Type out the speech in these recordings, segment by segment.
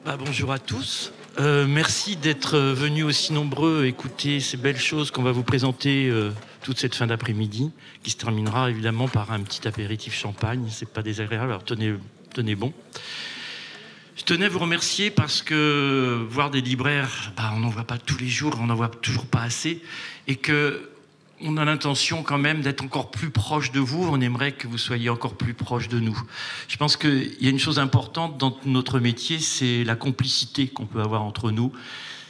Bonjour à tous. Merci d'être venus aussi nombreux écouter ces belles choses qu'on va vous présenter toute cette fin d'après-midi, qui se terminera évidemment par un petit apéritif champagne. C'est pas désagréable, alors tenez bon. Je tenais à vous remercier parce que voir des libraires, on n'en voit pas tous les jours, on n'en voit toujours pas assez, et que on a l'intention quand même d'être encore plus proche de vous. On aimerait que vous soyez encore plus proche de nous. Je pense qu'il y a une chose importante dans notre métier, c'est la complicité qu'on peut avoir entre nous.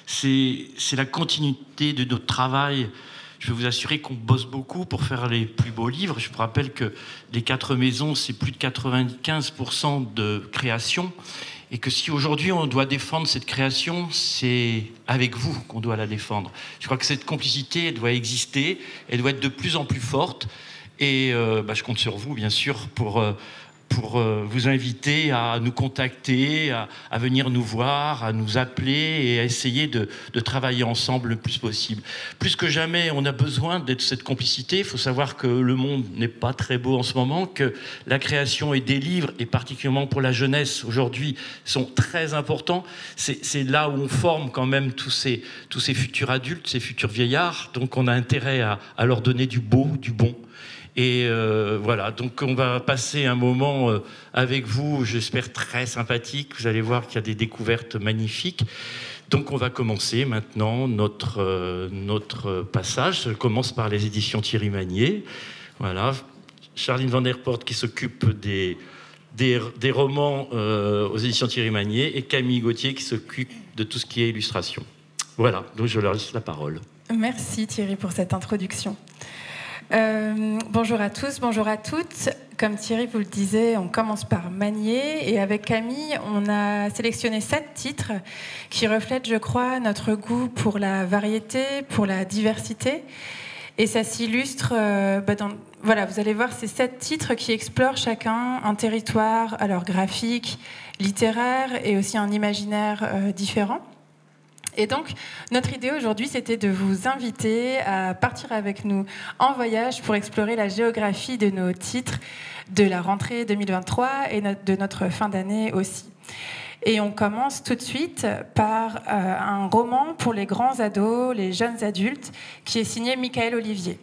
C'est la continuité de notre travail. Je peux vous assurer qu'on bosse beaucoup pour faire les plus beaux livres. Je vous rappelle que les 4 maisons, c'est plus de 95% de création. Et que si aujourd'hui on doit défendre cette création, c'est avec vous qu'on doit la défendre. Je crois que cette complicité, elle doit exister, elle doit être de plus en plus forte. Et je compte sur vous, bien sûr, pour vous inviter à nous contacter, à venir nous voir, à nous appeler et à essayer de travailler ensemble le plus possible. Plus que jamais, on a besoin de cette complicité. Il faut savoir que le monde n'est pas très beau en ce moment, que la création et des livres, et particulièrement pour la jeunesse aujourd'hui, sont très importants. C'est là où on forme quand même tous ces futurs adultes, ces futurs vieillards. Donc on a intérêt à leur donner du beau, du bon. Et voilà, donc on va passer un moment avec vous, j'espère très sympathique. Vous allez voir qu'il y a des découvertes magnifiques. Donc on va commencer maintenant notre passage. Ça commence par les éditions Thierry Magnier. Voilà, Charline Van Der Poort qui s'occupe des romans aux éditions Thierry Magnier et Camille Gauthier qui s'occupe de tout ce qui est illustration. Voilà, donc je leur laisse la parole. Merci Thierry pour cette introduction. Bonjour à tous, bonjour à toutes. Comme Thierry vous le disait, on commence par Magnier et avec Camille, on a sélectionné 7 titres qui reflètent, je crois, notre goût pour la variété, pour la diversité. Et ça s'illustre, voilà, vous allez voir ces 7 titres qui explorent chacun un territoire, alors graphique, littéraire et aussi un imaginaire différent. Et donc, notre idée aujourd'hui, c'était de vous inviter à partir avec nous en voyage pour explorer la géographie de nos titres de la rentrée 2023 et de notre fin d'année aussi. Et on commence tout de suite par un roman pour les grands ados, les jeunes adultes, qui est signé Michael Olivier.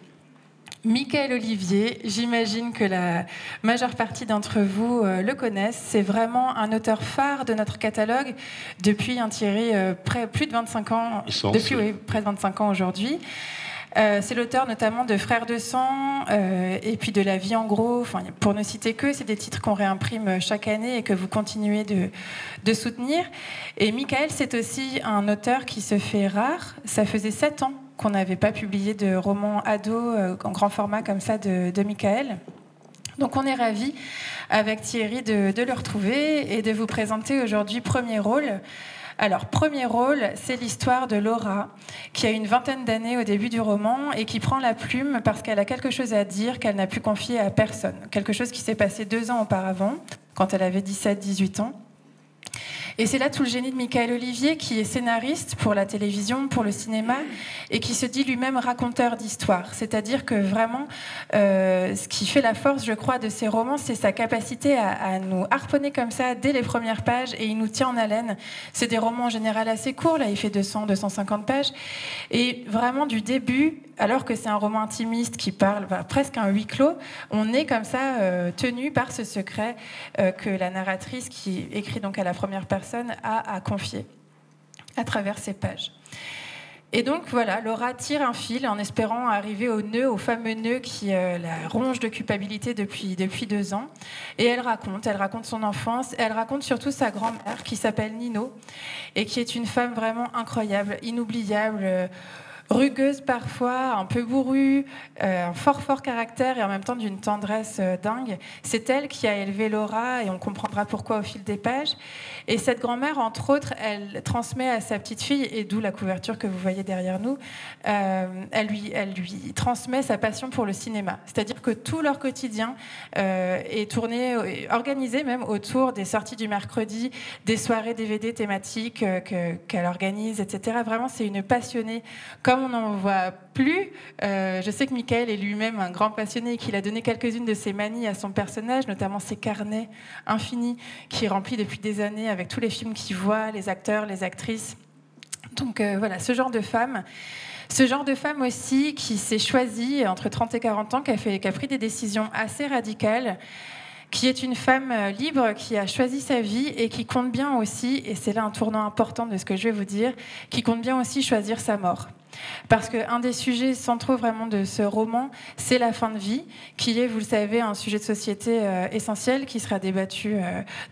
Michael Olivier, j'imagine que la majeure partie d'entre vous le connaissent. C'est vraiment un auteur phare de notre catalogue depuis Thierry, plus de 25 ans. Depuis près de 25 ans aujourd'hui. C'est l'auteur notamment de Frères de sang et puis de La vie en gros. Enfin, pour ne citer que, c'est des titres qu'on réimprime chaque année et que vous continuez de soutenir. Et Michael, c'est aussi un auteur qui se fait rare. Ça faisait 7 ans qu'on n'avait pas publié de roman ado en grand format comme ça de Michael. Donc on est ravis avec Thierry de le retrouver et de vous présenter aujourd'hui Premier rôle. Alors, Premier rôle, c'est l'histoire de Laura, qui a une 20aine d'années au début du roman et qui prend la plume parce qu'elle a quelque chose à dire qu'elle n'a pu confier à personne. Quelque chose qui s'est passé 2 ans auparavant, quand elle avait 17-18 ans. Et c'est là tout le génie de Michael Olivier, qui est scénariste pour la télévision, pour le cinéma, et qui se dit lui-même raconteur d'histoire. C'est-à-dire que vraiment, ce qui fait la force, je crois, de ses romans, c'est sa capacité à nous harponner comme ça dès les premières pages, et il nous tient en haleine. C'est des romans en général assez courts, là il fait 200-250 pages, et vraiment du début, alors que c'est un roman intimiste qui parle presque un huis clos, on est comme ça tenu par ce secret que la narratrice, qui écrit donc à la première personne, a à confier à travers ces pages. Et donc voilà, Laura tire un fil en espérant arriver au nœud, au fameux nœud qui la ronge de culpabilité depuis 2 ans. Et elle raconte son enfance, elle raconte surtout sa grand-mère qui s'appelle Nino et qui est une femme vraiment incroyable, inoubliable, rugueuse parfois, un peu bourrue, un fort caractère et en même temps d'une tendresse dingue. C'est elle qui a élevé Laura et on comprendra pourquoi au fil des pages. Et cette grand-mère, entre autres, elle transmet à sa petite fille, et d'où la couverture que vous voyez derrière nous, elle lui transmet sa passion pour le cinéma. C'est-à-dire que tout leur quotidien est tourné, organisé même autour des sorties du mercredi, des soirées DVD thématiques qu'elle organise, etc. Vraiment, c'est une passionnée comme comme on n'en voit plus, je sais que Michael est lui-même un grand passionné et qu'il a donné quelques-unes de ses manies à son personnage, notamment ses carnets infinis qu'il remplit depuis des années avec tous les films qu'il voit, les acteurs, les actrices. Donc voilà, ce genre de femme. Ce genre de femme aussi qui s'est choisie entre 30 et 40 ans, qui a pris des décisions assez radicales, qui est une femme libre, qui a choisi sa vie et qui compte bien aussi, et c'est là un tournant important de ce que je vais vous dire, qui compte bien aussi choisir sa mort. Parce qu'un des sujets centraux vraiment de ce roman, c'est la fin de vie, qui est, vous le savez, un sujet de société essentiel, qui sera débattu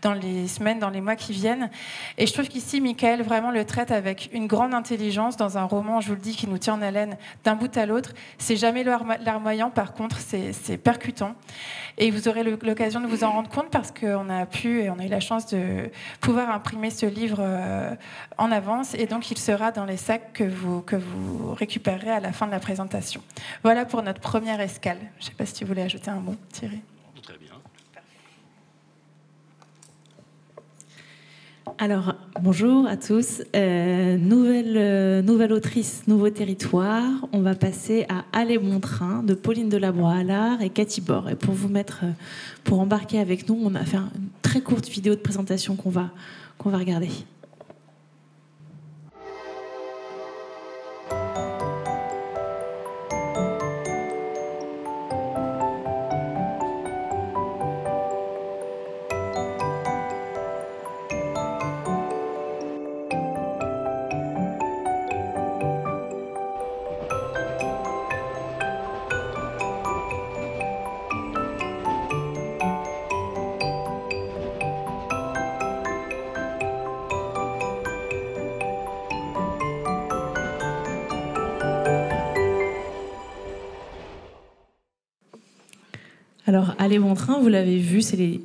dans les semaines, dans les mois qui viennent. Et je trouve qu'ici, Michael vraiment le traite avec une grande intelligence dans un roman, je vous le dis, qui nous tient en haleine d'un bout à l'autre. C'est jamais larmoyant, par contre, c'est percutant. Et vous aurez l'occasion de vous en rendre compte parce qu'on a eu la chance de pouvoir imprimer ce livre en avance. Et donc, il sera dans les sacs que vous récupérerez à la fin de la présentation. Voilà pour notre première escale. Je ne sais pas si tu voulais ajouter un mot, Thierry. Très bien. Alors, bonjour à tous. Nouvelle autrice, nouveau territoire. On va passer à Aller bon train de Pauline Delabroix-Allard et Cathy Bord. Et pour embarquer avec nous, on a fait une très courte vidéo de présentation qu'on va regarder. Alors, Aller bon train, vous l'avez vu, c'est les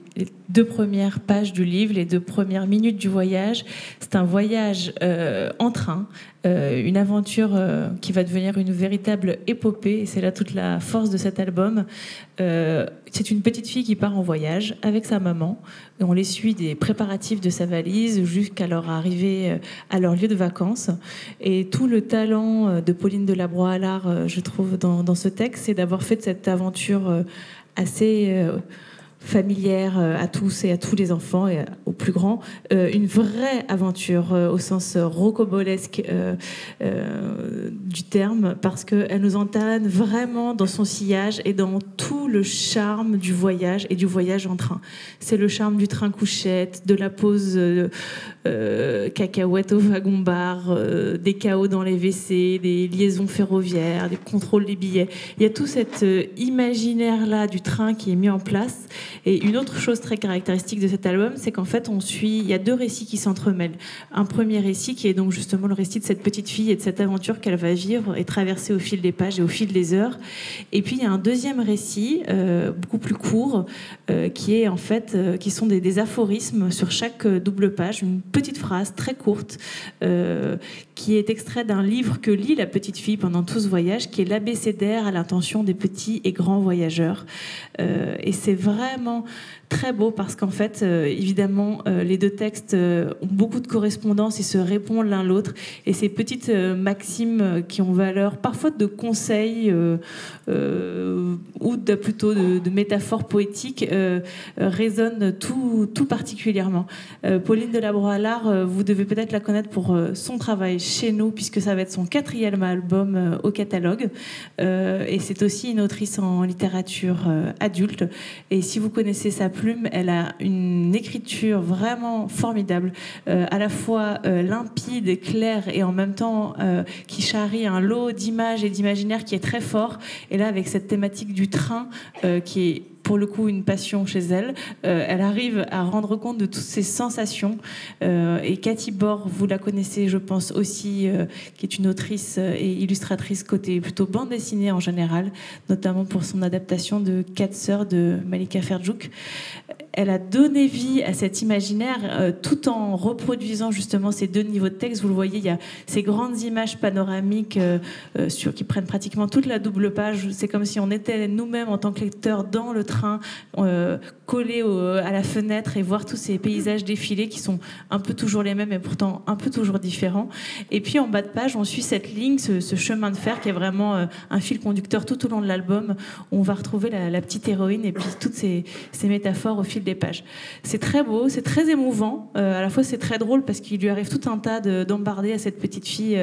2 premières pages du livre, les 2 premières minutes du voyage. C'est un voyage en train, une aventure qui va devenir une véritable épopée. Et c'est là toute la force de cet album. C'est une petite fille qui part en voyage avec sa maman. Et on les suit des préparatifs de sa valise jusqu'à leur arrivée à leur lieu de vacances. Et tout le talent de Pauline Delabroix-Allard, je trouve, dans ce texte, c'est d'avoir fait de cette aventure assez familière à tous et à tous les enfants et aux plus grands, une vraie aventure au sens rocambolesque du terme, parce qu'elle nous entonne vraiment dans son sillage et dans tout le charme du voyage et du voyage en train. C'est le charme du train couchette, de la pause cacahuètes au wagon-bar, des chaos dans les WC, des liaisons ferroviaires, des contrôles des billets. Il y a tout cet imaginaire-là du train qui est mis en place. Et une autre chose très caractéristique de cet album, c'est qu'en fait, il y a 2 récits qui s'entremêlent. Un premier récit qui est donc justement le récit de cette petite fille et de cette aventure qu'elle va vivre et traverser au fil des pages et au fil des heures. Et puis il y a un deuxième récit, beaucoup plus court, qui sont des aphorismes sur chaque double page, une petite phrase très courte qui est extrait d'un livre que lit la petite fille pendant tout ce voyage, qui est l'abécédaire à l'intention des petits et grands voyageurs. Et c'est vraiment très beau parce qu'en fait, évidemment, les 2 textes ont beaucoup de correspondances et se répondent l'un l'autre. Et ces petites maximes qui ont valeur parfois de conseils ou plutôt de métaphores poétiques résonnent tout particulièrement. Pauline Delabroix-Allard, vous devez peut-être la connaître pour son travail chez nous, puisque ça va être son 4e album au catalogue. Et c'est aussi une autrice en littérature adulte. Et si vous connaissez sa plume, elle a une écriture vraiment formidable, à la fois limpide, claire et en même temps qui charrie un lot d'images et d'imaginaire qui est très fort. Et là, avec cette thématique du train qui est pour le coup une passion chez elle, elle arrive à rendre compte de toutes ces sensations. Et Cathy Bord, vous la connaissez, je pense aussi, qui est une autrice et illustratrice côté plutôt bande dessinée en général, notamment pour son adaptation de 4 sœurs de Malika Ferjouk. Elle a donné vie à cet imaginaire tout en reproduisant justement ces 2 niveaux de texte. Vous le voyez, il y a ces grandes images panoramiques qui prennent pratiquement toute la double page. C'est comme si on était nous-mêmes en tant que lecteurs dans le train coller à la fenêtre et voir tous ces paysages défiler qui sont un peu toujours les mêmes et pourtant un peu toujours différents. Et puis en bas de page, on suit cette ligne, ce chemin de fer qui est vraiment un fil conducteur tout au long de l'album, où on va retrouver la petite héroïne et puis toutes ces métaphores au fil des pages. C'est très beau, c'est très émouvant. À la fois, c'est très drôle parce qu'il lui arrive tout un tas d'embarder à cette petite fille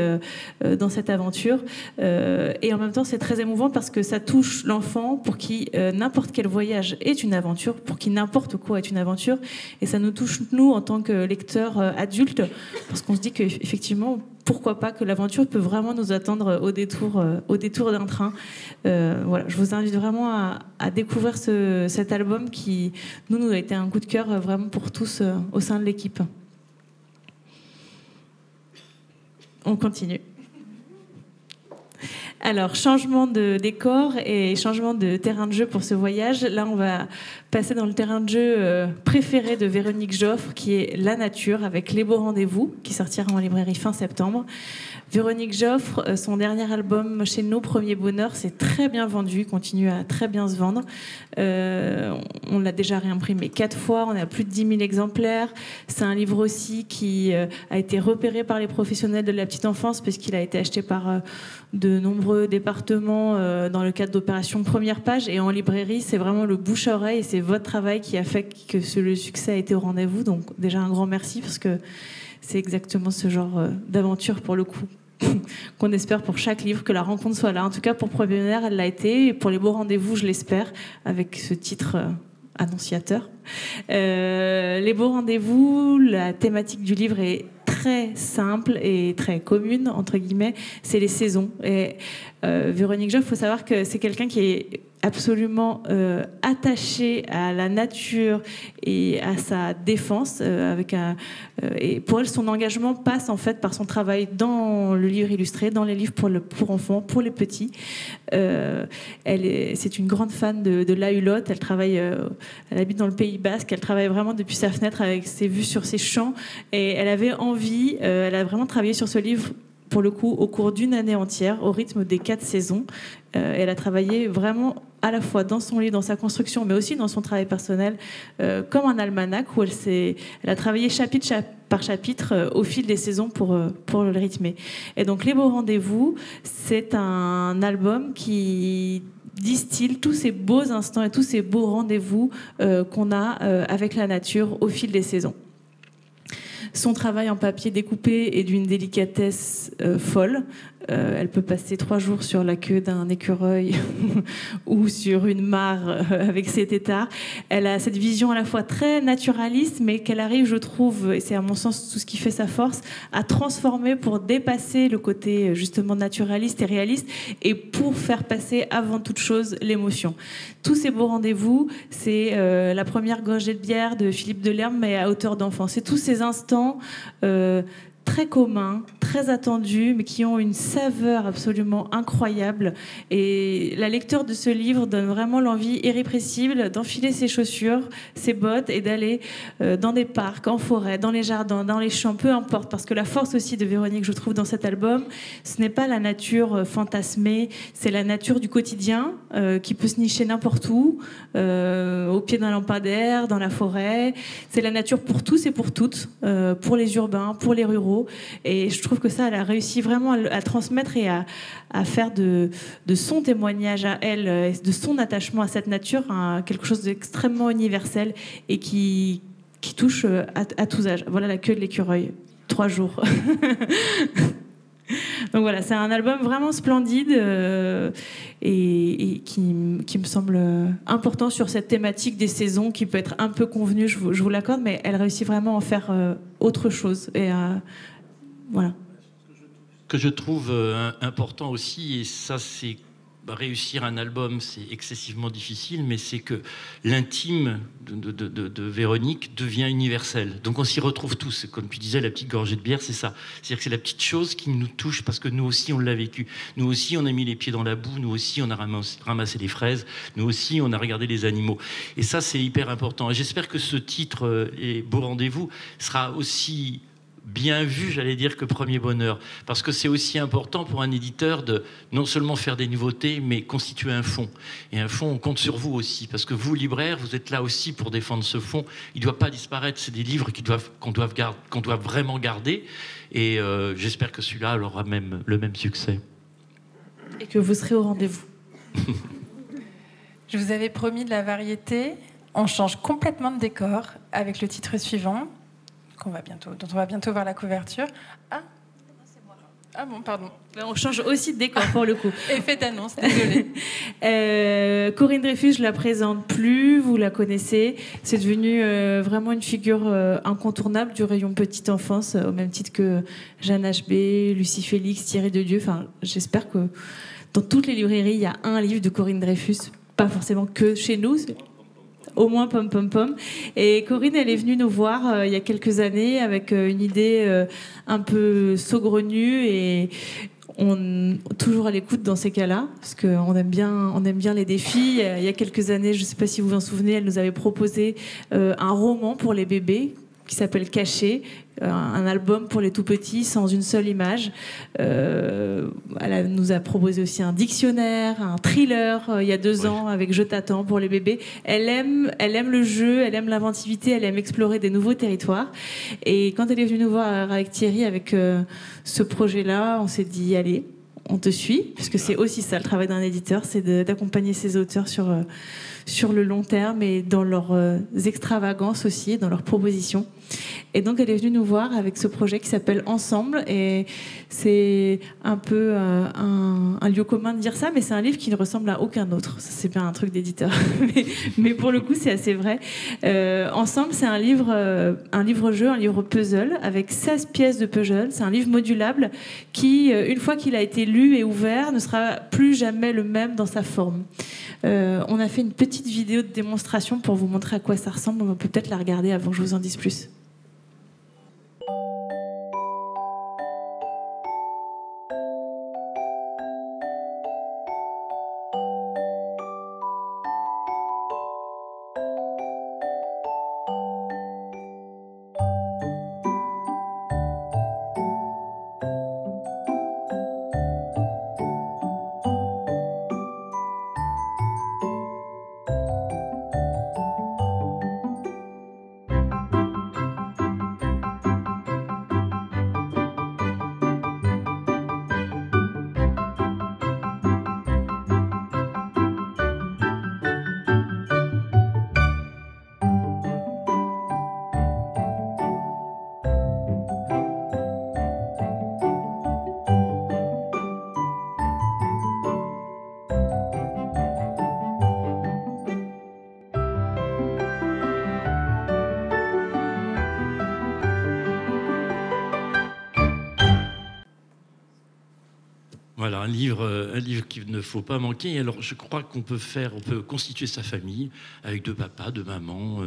dans cette aventure. Et en même temps, c'est très émouvant parce que ça touche l'enfant pour qui n'importe quel voyage est une aventure, pour qui n'importe quoi est une aventure. Et ça nous touche, nous, en tant que lecteurs adultes, parce qu'on se dit qu'effectivement, pourquoi pas que l'aventure peut vraiment nous attendre au détour d'un train. Voilà, je vous invite vraiment à découvrir cet album qui, nous a été un coup de cœur vraiment pour tous au sein de l'équipe. On continue. Alors, changement de décor et changement de terrain de jeu pour ce voyage. Là, on va passer dans le terrain de jeu préféré de Véronique Joffre, qui est la nature, avec Les Beaux Rendez-vous, qui sortira en librairie fin septembre. Véronique Joffre, son dernier album chez nous, Premier Bonheur, c'est très bien vendu, continue à très bien se vendre. On l'a déjà réimprimé 4 fois, on a plus de 10 000 exemplaires. C'est un livre aussi qui a été repéré par les professionnels de la petite enfance, puisqu'il a été acheté par de nombreux départements dans le cadre d'opérations Première Page. Et en librairie, c'est vraiment le bouche à oreille et c'est votre travail qui a fait que le succès a été au rendez-vous. Donc déjà un grand merci, parce que c'est exactement ce genre d'aventure, pour le coup, qu'on espère pour chaque livre, que la rencontre soit là. En tout cas, pour Premier Bonheur, elle l'a été. Et pour Les Beaux Rendez-vous, je l'espère, avec ce titre annonciateur. Les Beaux Rendez-vous, la thématique du livre est très simple et très commune, entre guillemets, c'est les saisons. Et Véronique Joffre, il faut savoir que c'est quelqu'un qui est absolument attachée à la nature et à sa défense. Et pour elle, son engagement passe en fait par son travail dans le livre illustré, dans les livres pour enfants, pour les petits. C'est une grande fan de La Hulotte. Elle habite dans le Pays Basque. Elle travaille vraiment depuis sa fenêtre avec ses vues sur ses champs. Et elle avait envie, elle a vraiment travaillé sur ce livre, pour le coup, au cours d'une année entière, au rythme des 4 saisons. Elle a travaillé vraiment à la fois dans son livre, dans sa construction, mais aussi dans son travail personnel, comme un almanach, où elle a travaillé chapitre par chapitre au fil des saisons pour le rythmer. Et donc, Les Beaux Rendez-vous, c'est un album qui distille tous ces beaux instants et tous ces beaux rendez-vous qu'on a avec la nature au fil des saisons. Son travail en papier découpé est d'une délicatesse folle. Elle peut passer 3 jours sur la queue d'un écureuil ou sur une mare avec ses têtards. Elle a cette vision à la fois très naturaliste, mais qu'elle arrive, je trouve, et c'est à mon sens tout ce qui fait sa force, à transformer pour dépasser le côté justement naturaliste et réaliste, et pour faire passer avant toute chose l'émotion. Tous ces beaux rendez-vous, c'est la première gorgée de bière de Philippe Delerme, mais à hauteur d'enfant. C'est tous ces instants très communs, très attendus, mais qui ont une saveur absolument incroyable. Et la lecture de ce livre donne vraiment l'envie irrépressible d'enfiler ses chaussures, ses bottes et d'aller dans des parcs, en forêt, dans les jardins, dans les champs, peu importe. Parce que la force aussi de Véronique, je trouve, dans cet album, ce n'est pas la nature fantasmée, c'est la nature du quotidien qui peut se nicher n'importe où, au pied d'un lampadaire, dans la forêt. C'est la nature pour tous et pour toutes, pour les urbains, pour les ruraux. Et je trouve que ça, elle a réussi vraiment à transmettre et à faire de son témoignage à elle, de son attachement à cette nature, quelque chose d'extrêmement universel et qui touche à tous âges. Voilà la queue de l'écureuil. 3 jours. Donc voilà, c'est un album vraiment splendide et qui me semble important sur cette thématique des saisons qui peut être un peu convenue, je vous l'accorde, mais elle réussit vraiment à en faire autre chose. Et voilà. Ce que je trouve important aussi, et ça c'est réussir un album, c'est excessivement difficile, mais c'est que l'intime de Véronique devient universel. Donc on s'y retrouve tous. Comme tu disais, la petite gorgée de bière, c'est ça. C'est-à-dire que c'est la petite chose qui nous touche parce que nous aussi on l'a vécu. Nous aussi on a mis les pieds dans la boue, nous aussi on a ramassé les fraises, nous aussi on a regardé les animaux. Et ça c'est hyper important. Et j'espère que ce titre, Les Beaux Rendez-vous, sera aussi bien vu, j'allais dire, que Premier Bonheur. Parce que c'est aussi important pour un éditeur de non seulement faire des nouveautés, mais constituer un fonds. Et un fonds, on compte sur vous aussi. Parce que vous, libraires, vous êtes là aussi pour défendre ce fonds. Il ne doit pas disparaître. C'est des livres qu'on doit vraiment garder. Et j'espère que celui-là aura même le même succès. Et que vous serez au rendez-vous. Je vous avais promis de la variété. On change complètement de décor avec le titre suivant. Dont on va bientôt voir la couverture. Ah, c'est moi. Ah bon, pardon. Mais on change aussi de décor pour le coup. Effet d'annonce, désolée. Corinne Dreyfus, je la présente plus, vous la connaissez. C'est devenu vraiment une figure incontournable du rayon petite enfance, au même titre que Jeanne HB, Lucie Félix, Thierry Dedieu. Enfin, j'espère que dans toutes les librairies, il y a un livre de Corinne Dreyfus. Pas forcément que chez nous, au moins pom pom pom. Et Corinne, elle est venue nous voir il y a quelques années avec une idée un peu saugrenue et toujours à l'écoute dans ces cas-là, parce qu'on aime bien les défis. Il y a quelques années, je ne sais pas si vous vous en souvenez, elle nous avait proposé un roman pour les bébés qui s'appelle Caché, un album pour les tout petits sans une seule image. Elle nous a proposé aussi un dictionnaire, un thriller il y a 2 ans avec Je t'attends pour les bébés. Elle aime le jeu, elle aime l'inventivité, elle aime explorer des nouveaux territoires. Et quand elle est venue nous voir avec Thierry avec ce projet-là, on s'est dit allez, on te suit, puisque c'est aussi ça le travail d'un éditeur, c'est d'accompagner ses auteurs sur le long terme et dans leurs extravagances aussi, dans leurs propositions. Et donc elle est venue nous voir avec ce projet qui s'appelle Ensemble, et c'est un peu un lieu commun de dire ça, mais c'est un livre qui ne ressemble à aucun autre. Ça, c'est pas un truc d'éditeur, mais pour le coup c'est assez vrai. Ensemble, c'est un livre-jeu, un livre puzzle avec 16 pièces de puzzle. C'est un livre modulable qui, une fois qu'il a été lu et ouvert, ne sera plus jamais le même dans sa forme. On a fait une petite vidéo de démonstration pour vous montrer à quoi ça ressemble. On peut peut-être la regarder avant que je vous en dise plus. Voilà, un livre qu'il ne faut pas manquer. Et alors, je crois qu'on peut constituer sa famille avec 2 papas, 2 mamans,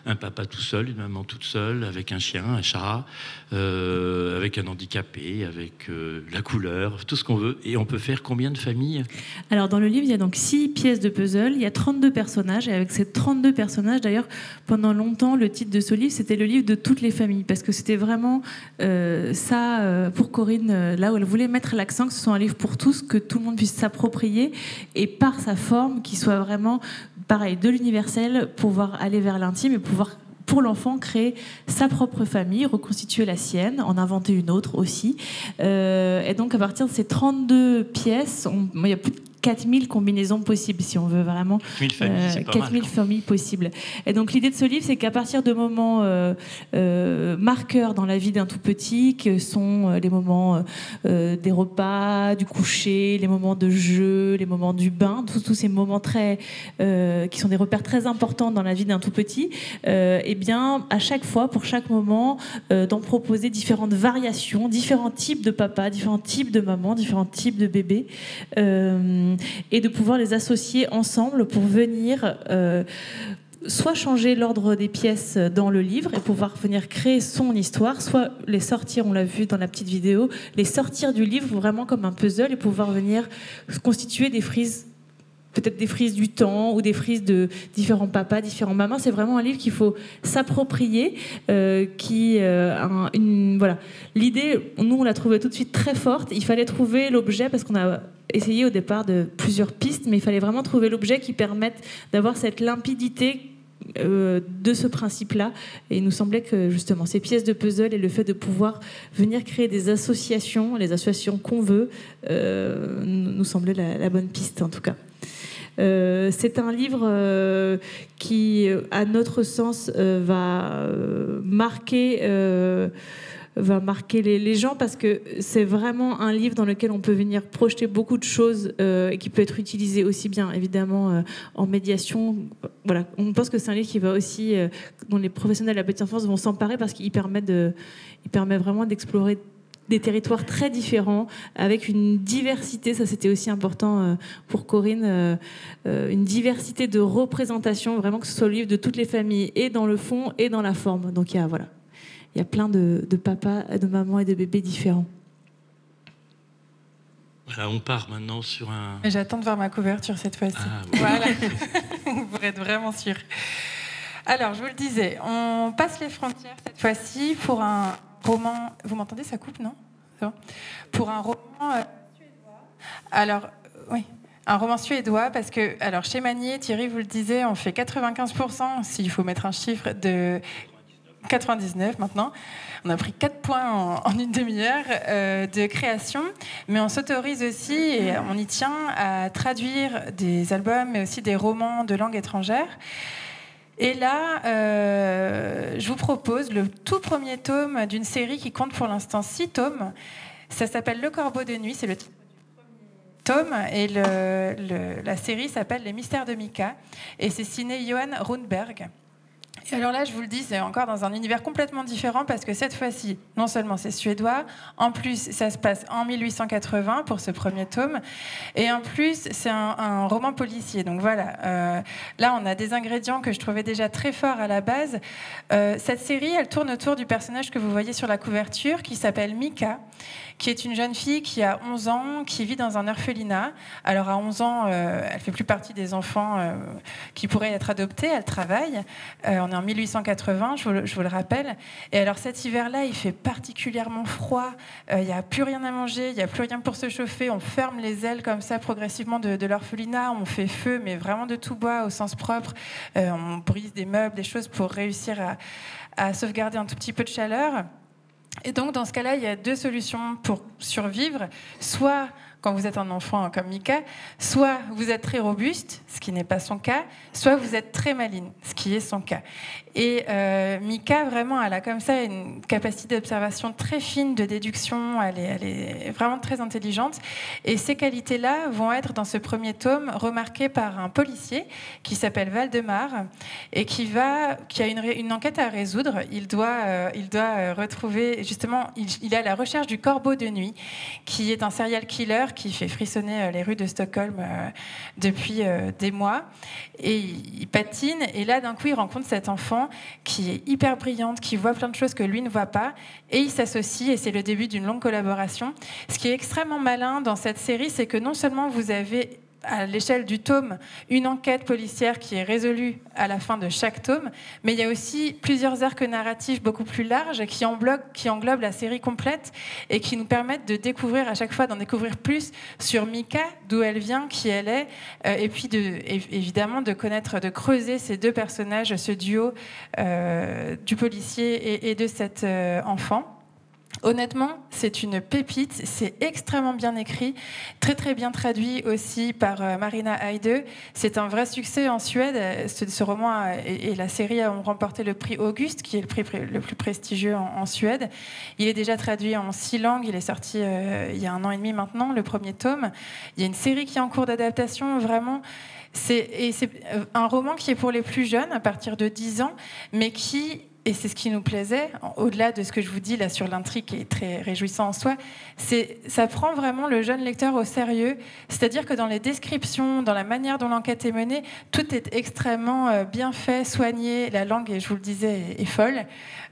un papa tout seul, une maman toute seule, avec un chien, un chat, avec un handicapé, avec la couleur, tout ce qu'on veut. Et on peut faire combien de familles ? Alors, dans le livre, il y a donc 6 pièces de puzzle, il y a 32 personnages, et avec ces 32 personnages, d'ailleurs, pendant longtemps, le titre de ce livre, c'était le livre de toutes les familles, parce que c'était vraiment ça, pour Corinne, là où elle voulait mettre l'accent, que ce soit un livre pour tous, que tout le monde puisse s'approprier, et par sa forme, qui soit vraiment, pareil, de l'universel, pouvoir aller vers l'intime et pouvoir, pour l'enfant, créer sa propre famille, reconstituer la sienne, en inventer une autre aussi. Et donc, à partir de ces 32 pièces, il y a plus de 4000 combinaisons possibles, si on veut vraiment. 4000 familles, c'est pas 4000 mal, familles possibles. Et donc, l'idée de ce livre, c'est qu'à partir de moments marqueurs dans la vie d'un tout petit, que sont les moments des repas, du coucher, les moments de jeu, les moments du bain, tous ces moments qui sont des repères très importants dans la vie d'un tout petit, et bien, à chaque fois, pour chaque moment, d'en proposer différentes variations, différents types de papas, différents types de mamans, différents types de bébés, et de pouvoir les associer ensemble pour venir soit changer l'ordre des pièces dans le livre et pouvoir venir créer son histoire, soit les sortir, on l'a vu dans la petite vidéo, les sortir du livre vraiment comme un puzzle et pouvoir venir constituer des frises peut-être des frises du temps ou des frises de différents papas, différents mamans. C'est vraiment un livre qu'il faut s'approprier, voilà. L'idée, nous, on l'a trouvée tout de suite très forte. Il fallait trouver l'objet, parce qu'on a essayé au départ de plusieurs pistes, mais il fallait vraiment trouver l'objet qui permette d'avoir cette limpidité de ce principe-là. Et il nous semblait que justement ces pièces de puzzle et le fait de pouvoir venir créer des associations, les associations qu'on veut, nous semblait la bonne piste en tout cas. C'est un livre qui, à notre sens, va marquer les gens, parce que c'est vraiment un livre dans lequel on peut venir projeter beaucoup de choses et qui peut être utilisé aussi bien évidemment en médiation. Voilà, on pense que c'est un livre qui va aussi, dont les professionnels de la petite enfance vont s'emparer, parce qu'il permet vraiment d'explorer des territoires très différents, avec une diversité, ça c'était aussi important pour Corinne, une diversité de représentation, vraiment que ce soit le livre de toutes les familles, et dans le fond et dans la forme. Donc il y a plein de papas, de mamans et de bébés différents. Voilà, on part maintenant sur un... Mais j'attends de voir ma couverture cette fois-ci. Ah, oui. Voilà, pour être vraiment sûr. Alors, je vous le disais, on passe les frontières cette fois-ci pour un roman... Vous m'entendez, ça coupe, non? C'est bon. Pour un roman suédois. Alors, oui, un roman suédois, parce que, alors, chez Magnier, Thierry vous le disait, on fait 95%, s'il faut mettre un chiffre, de 99 maintenant. On a pris 4 points en une demi-heure de création, mais on s'autorise aussi, et on y tient, à traduire des albums, mais aussi des romans de langue étrangère. Et là, je vous propose le tout premier tome d'une série qui compte pour l'instant 6 tomes. Ça s'appelle Le Corbeau de nuit, c'est le titre du premier tome, et la série s'appelle Les Mystères de Mika, et c'est signé Johan Rundberg. Et alors là, je vous le dis, c'est encore dans un univers complètement différent, parce que cette fois-ci, non seulement c'est suédois, en plus ça se passe en 1880 pour ce premier tome, et en plus c'est un roman policier. Donc voilà, là on a des ingrédients que je trouvais déjà très forts à la base. Cette série, elle tourne autour du personnage que vous voyez sur la couverture, qui s'appelle Mika, qui est une jeune fille qui a 11 ans, qui vit dans un orphelinat. Alors à 11 ans, elle fait plus partie des enfants qui pourraient être adoptés, elle travaille. On est en 1880, je vous le rappelle. Et alors cet hiver-là, il fait particulièrement froid, il n'y a plus rien à manger, il n'y a plus rien pour se chauffer, on ferme les ailes comme ça progressivement de l'orphelinat, on fait feu, mais vraiment de tout bois au sens propre, on brise des meubles, des choses pour réussir à sauvegarder un tout petit peu de chaleur. Et donc, dans ce cas-là, il y a 2 solutions pour survivre. Soit, quand vous êtes un enfant comme Mika, soit vous êtes très robuste, ce qui n'est pas son cas, soit vous êtes très maligne, ce qui est son cas. Et Mika, vraiment, elle a comme ça une capacité d'observation très fine, de déduction, elle est vraiment très intelligente. Et ces qualités-là vont être, dans ce premier tome, remarquées par un policier qui s'appelle Valdemar, et qui a une enquête à résoudre. Il doit retrouver, justement, il est à la recherche du Corbeau de nuit, qui est un serial killer qui fait frissonner les rues de Stockholm depuis des mois. Et il patine, et là, d'un coup, il rencontre cet enfant qui est hyper brillante, qui voit plein de choses que lui ne voit pas, et ils s'associent, et c'est le début d'une longue collaboration. Ce qui est extrêmement malin dans cette série, c'est que non seulement vous avez, à l'échelle du tome, une enquête policière qui est résolue à la fin de chaque tome, mais il y a aussi plusieurs arcs narratifs beaucoup plus larges qui englobent la série complète et qui nous permettent de découvrir à chaque fois, d'en découvrir plus sur Mika, d'où elle vient, qui elle est, et puis évidemment de connaître, de creuser ces 2 personnages, ce duo du policier et de cet enfant. Honnêtement, c'est une pépite, c'est extrêmement bien écrit, très très bien traduit aussi par Marina Heide. C'est un vrai succès en Suède. Ce roman et la série ont remporté le prix Auguste, qui est le prix le plus prestigieux en Suède. Il est déjà traduit en 6 langues, il est sorti il y a 1 an et demi maintenant, le premier tome. Il y a une série qui est en cours d'adaptation, vraiment. C'est un roman qui est pour les plus jeunes, à partir de 10 ans, mais qui et c'est ce qui nous plaisait, au-delà de ce que je vous dis là sur l'intrigue qui est très réjouissant en soi, ça prend vraiment le jeune lecteur au sérieux, c'est-à-dire que dans les descriptions, dans la manière dont l'enquête est menée, tout est extrêmement bien fait, soigné, la langue, et je vous le disais, est folle.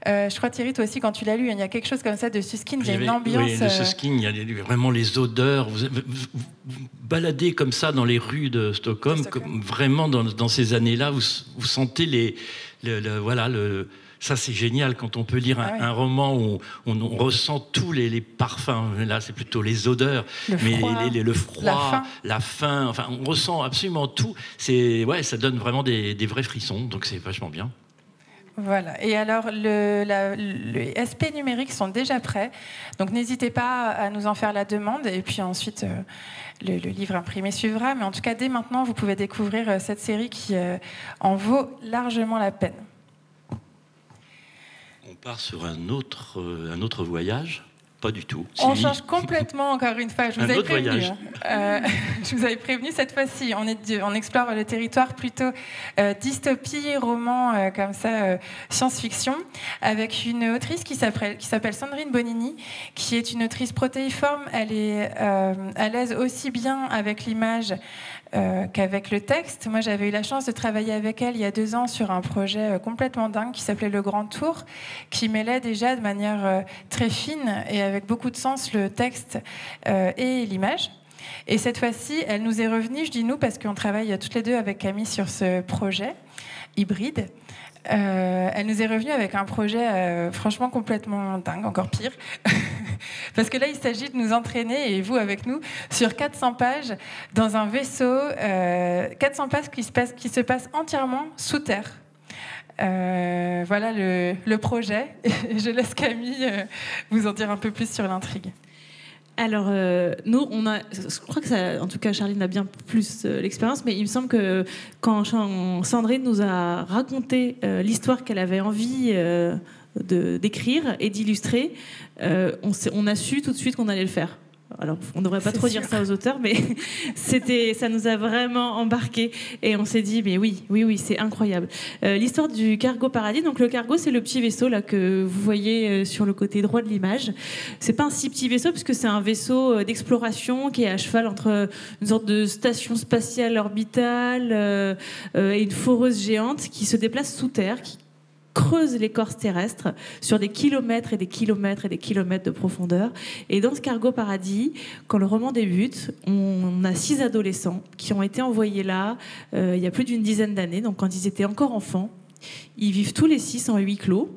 Je crois, Thierry, toi aussi, quand tu l'as lu, il y a quelque chose comme ça de Suskind, il y a une ambiance... Oui, de Suskind, il y a vraiment les odeurs. Vous baladez comme ça dans les rues de Stockholm, comme vraiment dans ces années-là, vous sentez ça, c'est génial quand on peut lire un roman où on ressent tous les parfums. Là, c'est plutôt les odeurs, le froid, la faim. Enfin, on ressent absolument tout. Ça donne vraiment des vrais frissons. Donc, c'est vachement bien. Voilà. Et alors, les SP numériques sont déjà prêts. Donc, n'hésitez pas à nous en faire la demande. Et puis ensuite, le livre imprimé suivra. Mais en tout cas, dès maintenant, vous pouvez découvrir cette série qui en vaut largement la peine. On part sur un autre voyage. Pas du tout. On change complètement, encore une fois. Je vous avais prévenu. Je vous avais prévenu cette fois-ci. On explore le territoire plutôt dystopie, roman, comme ça, science-fiction, avec une autrice qui s'appelle Sandrine Bonini, qui est une autrice protéiforme. Elle est à l'aise aussi bien avec l'image qu'avec le texte. Moi, j'avais eu la chance de travailler avec elle il y a 2 ans sur un projet complètement dingue qui s'appelait Le Grand Tour, qui mêlait déjà de manière très fine et avec beaucoup de sens le texte et l'image. Et cette fois-ci, elle nous est revenue, je dis nous parce qu'on travaille toutes les deux avec Camille sur ce projet hybride. Elle nous est revenue avec un projet franchement complètement dingue, encore pire. Parce que là, il s'agit de nous entraîner, et vous avec nous, sur 400 pages dans un vaisseau, 400 pages qui se passent entièrement sous terre. Voilà le projet. Je laisse Camille vous en dire un peu plus sur l'intrigue. Alors, nous, je crois que ça, en tout cas, Charline a bien plus l'expérience, mais il me semble que quand Sandrine nous a raconté l'histoire qu'elle avait envie d'écrire et d'illustrer, on a su tout de suite qu'on allait le faire. Alors, on ne devrait pas trop dire ça aux auteurs, mais ça nous a vraiment embarqués et on s'est dit, mais oui, c'est incroyable. L'histoire du Cargo Paradis, donc le cargo, c'est le petit vaisseau là que vous voyez sur le côté droit de l'image. C'est pas un si petit vaisseau puisque c'est un vaisseau d'exploration qui est à cheval entre une sorte de station spatiale orbitale et une foreuse géante qui se déplace sous terre, qui creuse l'écorce terrestre sur des kilomètres et des kilomètres et des kilomètres de profondeur. Et dans ce Cargo Paradis, quand le roman débute, on a 6 adolescents qui ont été envoyés là il y a plus d'une dizaine d'années, donc quand ils étaient encore enfants. Ils vivent tous les 6 en huis clos,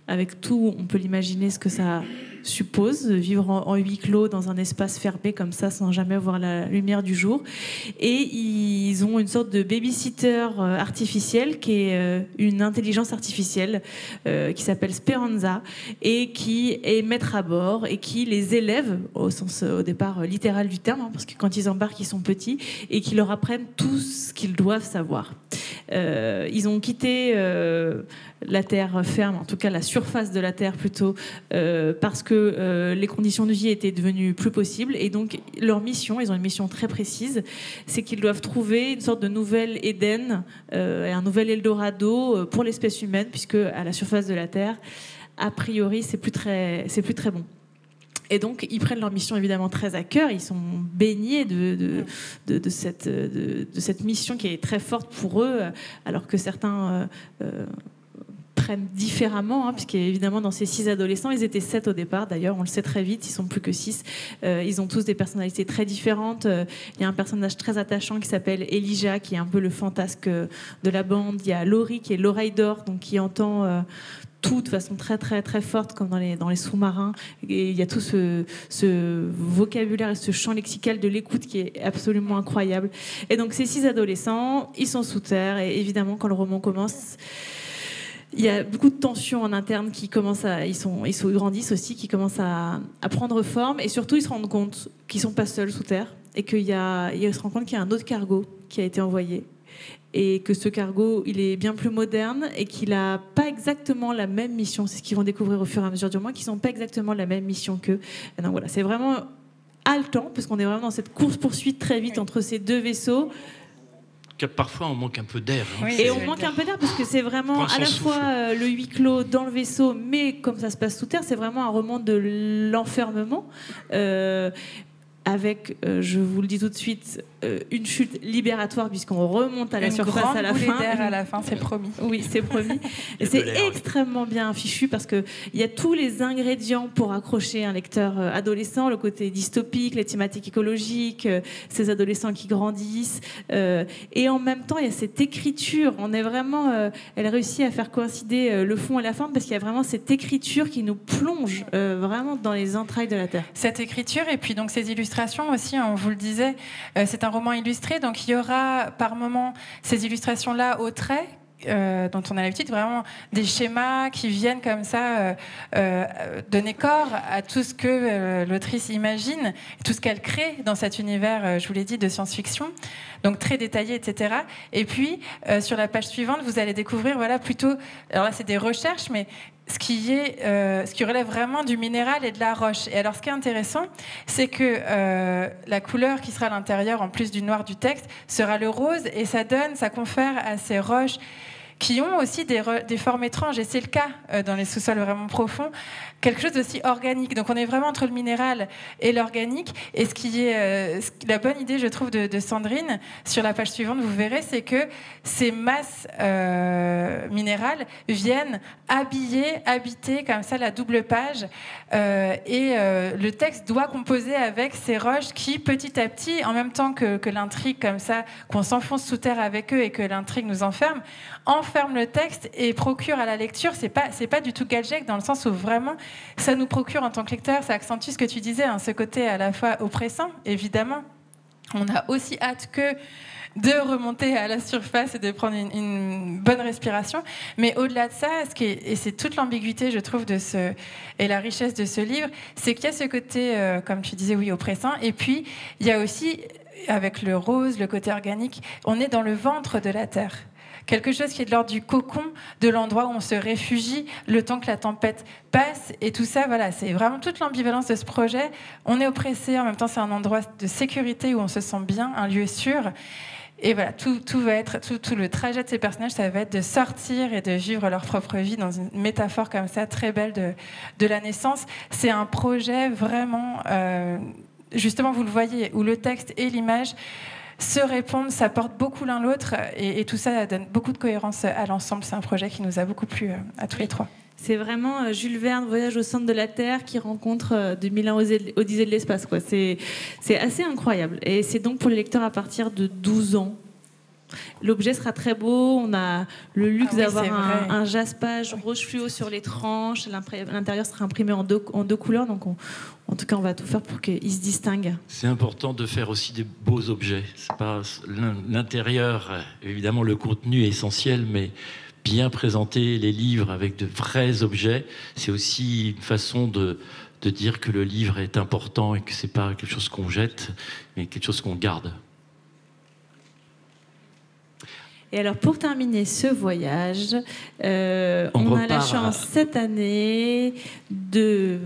avec tout, on peut l'imaginer ce que ça suppose, vivre en huis clos dans un espace fermé comme ça sans jamais voir la lumière du jour. Et ils ont une sorte de babysitter artificielle qui est une intelligence artificielle qui s'appelle Speranza et qui est maître à bord et qui les élève au sens au départ littéral du terme, parce que quand ils embarquent ils sont petits, et qui leur apprennent tout ce qu'ils doivent savoir. Ils ont quitté la terre ferme, en tout cas la surface de la terre plutôt, parce que les conditions de vie étaient devenues plus possibles, et donc leur mission, ils ont une mission très précise, c'est qu'ils doivent trouver une sorte de nouvel Éden, un nouvel Eldorado pour l'espèce humaine, puisque à la surface de la terre, a priori, c'est plus très bon. Et donc, ils prennent leur mission évidemment très à cœur. Ils sont baignés de cette mission qui est très forte pour eux, alors que certains prennent différemment, puisqu'évidemment, dans ces 6 adolescents, ils étaient 7 au départ. D'ailleurs, on le sait très vite, ils sont plus que 6. Ils ont tous des personnalités très différentes. Il y a un personnage très attachant qui s'appelle Elijah, qui est un peu le fantasque de la bande. Il y a Laurie, qui est l'oreille d'or, donc qui entend tout de façon très très très forte, comme dans les sous-marins. Et il y a tout ce vocabulaire et ce champ lexical de l'écoute qui est absolument incroyable. Et donc ces 6 adolescents, ils sont sous terre, et évidemment quand le roman commence, il y a beaucoup de tensions en interne qui commencent ils grandissent aussi, qui commencent à prendre forme, et surtout ils se rendent compte qu'ils sont pas seuls sous terre, et ils se rendent compte qu'il y a un autre cargo qui a été envoyé, et que ce cargo, il est bien plus moderne et qu'il n'a pas exactement la même mission. C'est ce qu'ils vont découvrir au fur et à mesure du roman, qu'ils n'ont pas exactement la même mission qu'eux. Et donc voilà, c'est vraiment haletant, parce qu'on est vraiment dans cette course-poursuite très vite entre ces 2 vaisseaux. parfois on manque un peu d'air. Hein. Oui, et on manque un peu d'air parce que c'est vraiment à la fois le huis clos dans le vaisseau, mais comme ça se passe sous terre, c'est vraiment un roman de l'enfermement. Avec, je vous le dis tout de suite, une chute libératoire puisqu'on remonte à la surface à la fin. À la fin, c'est promis. Oui, c'est promis. Et c'est extrêmement bien fichu parce qu'il y a tous les ingrédients pour accrocher un lecteur adolescent, le côté dystopique, les thématiques écologiques, ces adolescents qui grandissent. Et en même temps, il y a cette écriture. On est vraiment, elle réussit à faire coïncider le fond et la forme parce qu'il y a vraiment cette écriture qui nous plonge vraiment dans les entrailles de la Terre. Cette écriture et puis donc ces illustrations aussi, on vous le disait, c'est un roman illustré, donc il y aura par moments ces illustrations-là au trait, dont on a l'habitude, vraiment des schémas qui viennent comme ça donner corps à tout ce que l'autrice imagine, tout ce qu'elle crée dans cet univers, je vous l'ai dit, de science-fiction, donc très détaillé, etc. Et puis, sur la page suivante, vous allez découvrir, voilà, plutôt, alors là c'est des recherches, mais ce qui relève vraiment du minéral et de la roche. Et alors, ce qui est intéressant, c'est que la couleur qui sera à l'intérieur, en plus du noir du texte, sera le rose, et ça confère à ces roches qui ont aussi des formes étranges, et c'est le cas dans les sous-sols vraiment profonds, quelque chose d'aussi organique. Donc on est vraiment entre le minéral et l'organique, et ce qui est la bonne idée, je trouve, de Sandrine, sur la page suivante, vous verrez, c'est que ces masses minérales viennent habiter comme ça la double page, et le texte doit composer avec ces roches qui, petit à petit, en même temps que l'intrigue comme ça, qu'on s'enfonce sous terre avec eux et que l'intrigue nous enferme le texte et procure à la lecture, c'est pas du tout gadget, dans le sens où vraiment ça nous procure en tant que lecteur, ça accentue ce que tu disais, hein, ce côté à la fois oppressant, évidemment. On a aussi hâte que de remonter à la surface et de prendre une bonne respiration, mais au-delà de ça, et c'est toute l'ambiguïté, je trouve, et la richesse de ce livre, c'est qu'il y a ce côté, comme tu disais, oui, oppressant, et puis il y a aussi, avec le rose, le côté organique, on est dans le ventre de la terre. Quelque chose qui est de l'ordre du cocon, de l'endroit où on se réfugie le temps que la tempête passe. Et tout ça, voilà, c'est vraiment toute l'ambivalence de ce projet. On est oppressé, en même temps c'est un endroit de sécurité où on se sent bien, un lieu sûr. Et voilà, tout le trajet de ces personnages, ça va être de sortir et de vivre leur propre vie dans une métaphore comme ça, très belle de la naissance. C'est un projet vraiment, justement, vous le voyez, où le texte et l'image se répondent, s'apportent beaucoup l'un l'autre, et tout ça donne beaucoup de cohérence à l'ensemble. C'est un projet qui nous a beaucoup plu à tous les trois. C'est vraiment Jules Verne, Voyage au centre de la Terre, qui rencontre 2001 Odyssée de l'espace, quoi. C'est assez incroyable. Et c'est donc pour les lecteurs à partir de 12 ans. L'objet sera très beau, on a le luxe d'avoir un jaspage rouge fluo sur les tranches, l'intérieur sera imprimé en deux couleurs, donc en tout cas on va tout faire pour qu'il se distingue. C'est important de faire aussi des beaux objets, c'est pas l'intérieur, évidemment le contenu est essentiel, mais bien présenter les livres avec de vrais objets, c'est aussi une façon de dire que le livre est important et que c'est pas quelque chose qu'on jette, mais quelque chose qu'on garde. Et alors, pour terminer ce voyage, on a la chance cette année de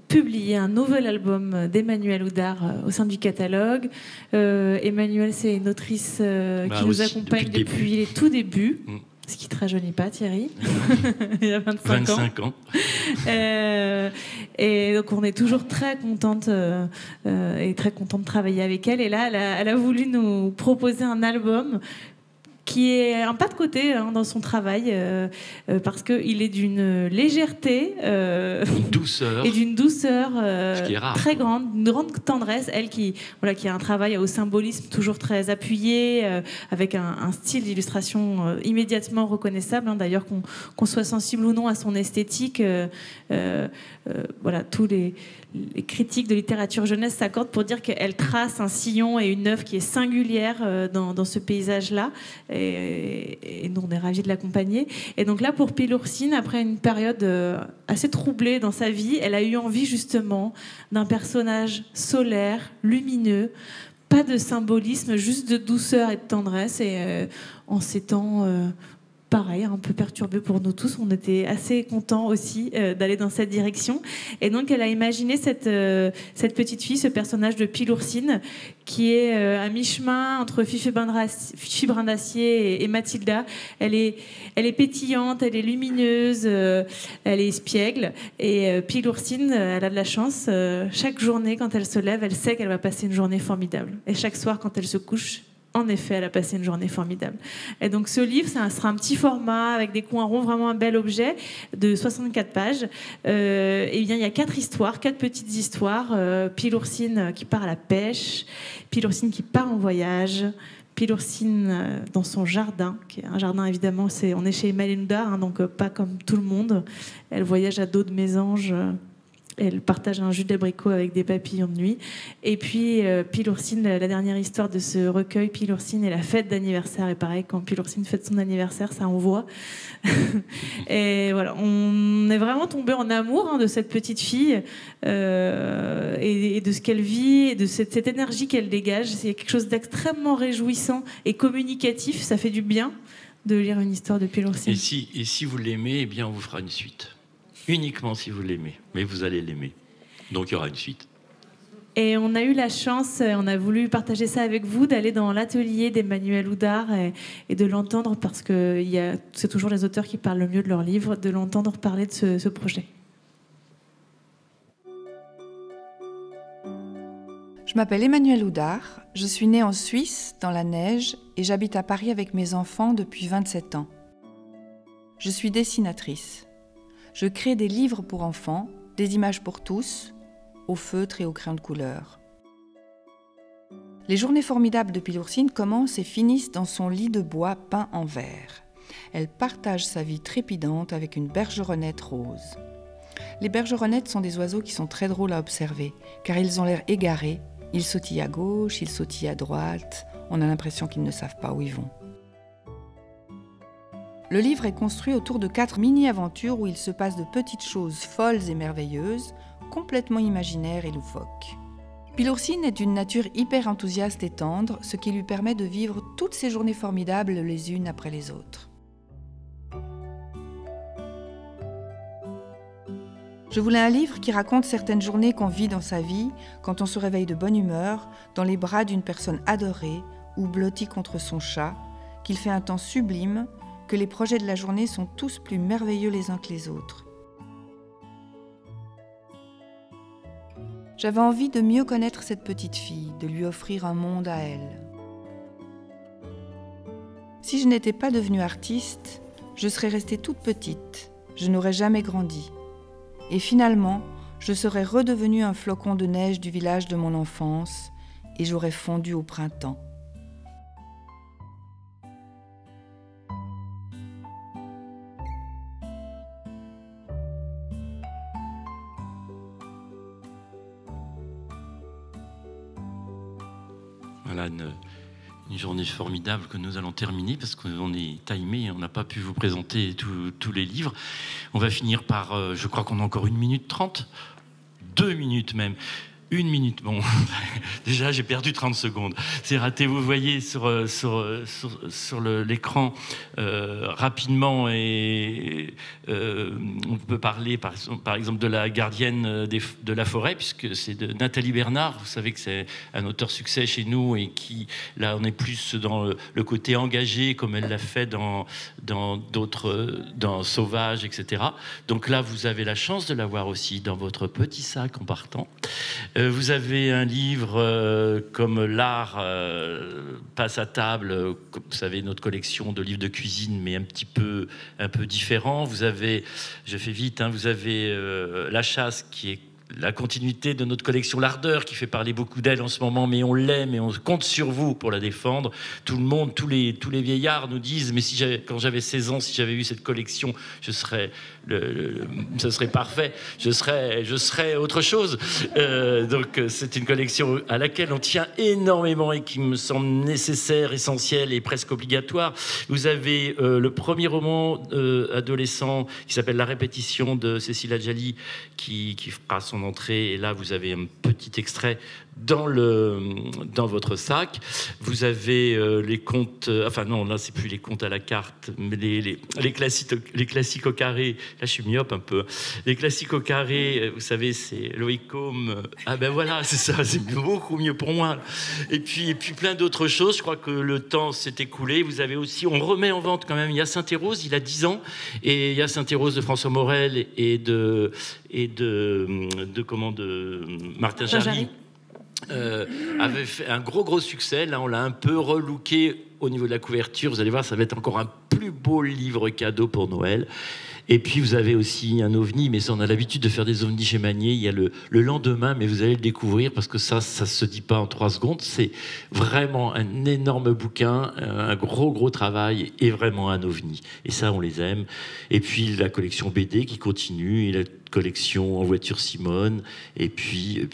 publier un nouvel album d'Emmanuelle Oudard au sein du catalogue. Emmanuelle, c'est une autrice qui nous accompagne depuis les tout débuts. Ce qui ne te rajeunit pas, Thierry. Il y a 25 ans. Et donc, on est toujours très contente et très contente de travailler avec elle. Et là, elle a voulu nous proposer un album qui est un pas de côté dans son travail, parce qu'il est d'une légèreté douceur. Et d'une douceur très grande, une grande tendresse. Elle qui a un travail au symbolisme toujours très appuyé, avec un style d'illustration immédiatement reconnaissable. D'ailleurs, qu'on soit sensible ou non à son esthétique, tous les critiques de littérature jeunesse s'accordent pour dire qu'elle trace un sillon et une œuvre qui est singulière dans ce paysage-là. Et nous, on est ravis de l'accompagner. Et donc là, pour Piloursine, après une période assez troublée dans sa vie, elle a eu envie justement d'un personnage solaire, lumineux, pas de symbolisme, juste de douceur et de tendresse. Et en ces temps pareil, un peu perturbé pour nous tous. On était assez contents aussi d'aller dans cette direction. Et donc, elle a imaginé cette petite fille, ce personnage de Piloursine, qui est à mi-chemin entre Fifi Brin d'Acier et Mathilda. Elle est pétillante, elle est lumineuse, elle est espiègle. Et Piloursine, elle a de la chance. Chaque journée, quand elle se lève, elle sait qu'elle va passer une journée formidable. Et chaque soir, quand elle se couche, en effet, elle a passé une journée formidable. Et donc ce livre, ça sera un petit format avec des coins ronds, vraiment un bel objet de 64 pages. Et bien, il y a 4 histoires, 4 petites histoires. Piloursine qui part à la pêche, Piloursine qui part en voyage, Piloursine dans son jardin, qui est un jardin évidemment, on est chez Emmanuel Oudard, hein, donc pas comme tout le monde. Elle voyage à dos de mésange. Elle partage un jus d'abricot avec des papillons de nuit. Et puis, Piloursine, la dernière histoire de ce recueil, Piloursine et la fête d'anniversaire. Et pareil, quand Piloursine fête son anniversaire, ça envoie. Et voilà, on est vraiment tombé en amour de cette petite fille et de ce qu'elle vit, et de cette énergie qu'elle dégage. C'est quelque chose d'extrêmement réjouissant et communicatif. Ça fait du bien de lire une histoire de Piloursine. Et si vous l'aimez, eh bien, on vous fera une suite. Uniquement si vous l'aimez, mais vous allez l'aimer. Donc il y aura une suite. Et on a eu la chance, on a voulu partager ça avec vous, d'aller dans l'atelier d'Emmanuel Oudard et de l'entendre, parce que c'est toujours les auteurs qui parlent le mieux de leurs livres, de l'entendre parler de ce projet. Je m'appelle Emmanuel Oudard, je suis née en Suisse, dans la neige, et j'habite à Paris avec mes enfants depuis 27 ans. Je suis dessinatrice. Je crée des livres pour enfants, des images pour tous, au feutre et au crayon de couleur. Les journées formidables de Piloursine commencent et finissent dans son lit de bois peint en vert. Elle partage sa vie trépidante avec une bergeronnette rose. Les bergeronnettes sont des oiseaux qui sont très drôles à observer, car ils ont l'air égarés, ils sautillent à gauche, ils sautillent à droite, on a l'impression qu'ils ne savent pas où ils vont. Le livre est construit autour de 4 mini-aventures où il se passe de petites choses folles et merveilleuses, complètement imaginaires et loufoques. Piloursine est d'une nature hyper enthousiaste et tendre, ce qui lui permet de vivre toutes ces journées formidables les unes après les autres. Je voulais un livre qui raconte certaines journées qu'on vit dans sa vie, quand on se réveille de bonne humeur, dans les bras d'une personne adorée ou blottie contre son chat, qu'il fait un temps sublime, que les projets de la journée sont tous plus merveilleux les uns que les autres. J'avais envie de mieux connaître cette petite fille, de lui offrir un monde à elle. Si je n'étais pas devenue artiste, je serais restée toute petite, je n'aurais jamais grandi. Et finalement, je serais redevenue un flocon de neige du village de mon enfance et j'aurais fondu au printemps. Voilà une journée formidable que nous allons terminer parce qu'on est timé et on n'a pas pu vous présenter tous les livres. On va finir par, je crois qu'on a encore 1 minute 30, 2 minutes même. 1 minute, bon, déjà j'ai perdu 30 secondes. C'est raté, vous voyez sur l'écran rapidement et on peut parler par exemple de la gardienne de la forêt, puisque c'est de Nathalie Bernard. Vous savez que c'est un auteur succès chez nous et qui, là, on est plus dans le côté engagé, comme elle l'a fait dans d'autres, dans Sauvage, etc. Donc là, vous avez la chance de l'avoir aussi dans votre petit sac en partant. Vous avez un livre comme L'art passe à table, comme vous savez, notre collection de livres de cuisine, mais un peu différent. Vous avez, je fais vite, hein, vous avez La chasse, qui est la continuité de notre collection L'Ardeur, qui fait parler beaucoup d'elle en ce moment, mais on l'aime et on compte sur vous pour la défendre. Tout le monde, tous les vieillards nous disent, mais quand j'avais 16 ans, si j'avais eu cette collection, ce serait parfait. Je serais autre chose. Donc c'est une collection à laquelle on tient énormément et qui me semble nécessaire, essentielle et presque obligatoire. Vous avez le premier roman adolescent qui s'appelle La répétition de Cécile Adjali, qui fera son entrée. Et là, vous avez un petit extrait dans votre sac. Vous avez les contes... enfin non, là, c'est plus les contes à la carte, mais les classiques au carré. Là, je suis myope un peu. Les classiques au carré, vous savez, c'est Loïc Côme. Ah ben voilà, c'est ça, c'est beaucoup mieux pour moi. Et puis plein d'autres choses. Je crois que le temps s'est écoulé. Vous avez aussi... On remet en vente quand même Hyacinthe et Rose, il a 10 ans. Et Hyacinthe et Rose de François Morel et de Martin Jarry. Avait fait un gros succès. Là, on l'a un peu relooké au niveau de la couverture. Vous allez voir, ça va être encore un plus beau livre cadeau pour Noël. Et puis, vous avez aussi un ovni, mais ça, on a l'habitude de faire des ovnis chez Magnier. Il y a le lendemain, mais vous allez le découvrir parce que ça se dit pas en 3 secondes. C'est vraiment un énorme bouquin, un gros travail et vraiment un ovni. Et ça, on les aime. Et puis, la collection BD qui continue, et la collection En voiture Simone, et puis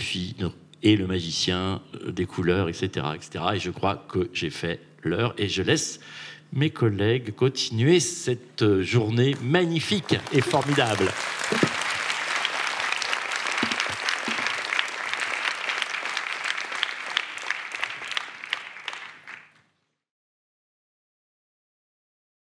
et le magicien des couleurs, etc. Et je crois que j'ai fait l'heure et je laisse mes collègues continuer cette journée magnifique et formidable.